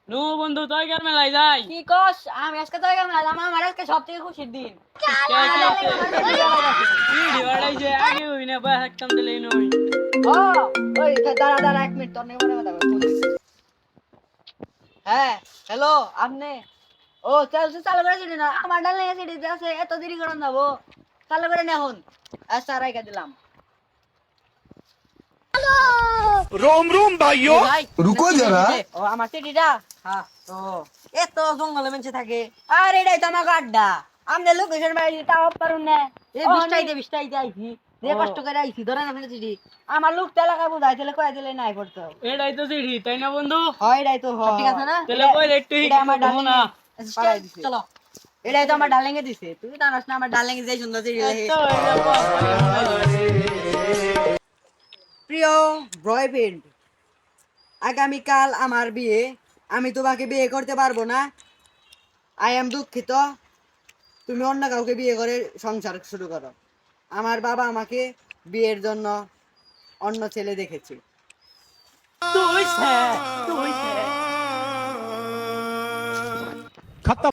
No বন্ধু তুই কার মেলায় যাই কি কস আমি আজকে তো গেলাম আমার আজকে সবথেকে খুশির দিন ভিডিও বাড়াইছে আগে হই না বা একদম দিলেই নই ও ওই দাঁড়া দাঁড়া 1 মিনিট তোর নিয়ে কথা বল। হ্যাঁ হ্যালো আপনি ও চালু করে দিন না আমার ডাল নিয়ে সিডি আছে এত দেরি করেন যাবো চালু করে নে এখন আচ্ছা রাইখা দিলাম रोम रोम भाइयों ভাই रुको जरा। ও আমার সিডিটা হ্যাঁ ও এত জঙ্গলে মেনছে থাকে আর এটাই তো আমার আড্ডা আমনে লোকেশন বাইরে তাও পারুন না এই বিষ্টাইতে আইছি যে কষ্ট করে আইছি ধরে না ফেলে সিডি আমার লোকটা লাগা বুঝাই দিলে কই দিলে নাই করতে এটাই তো সিঁড়ি তাই না বন্ধু হয় এটাই তো হয় ঠিক আছে না তাহলে কই একটু এটা আমার দেখো না চলো এটাই তো আমার ডার্লিং এ দিছে তুই জানাস না আমার ডার্লিং এ যাই সুন্দর সিডি লাগে তো এটা প্রিয় বয়ফ্রেন্ড আগামীকাল আমার বিয়ে আমি তোমাকে বিয়ে করতে পারবো না আই এম দুঃখিত তুমি অন্য কাউকে বিয়ে করে সংসার শুরু করো আমার বাবা আমাকে বিয়ের জন্য অন্য ছেলে দেখেছে তুই সে खत्म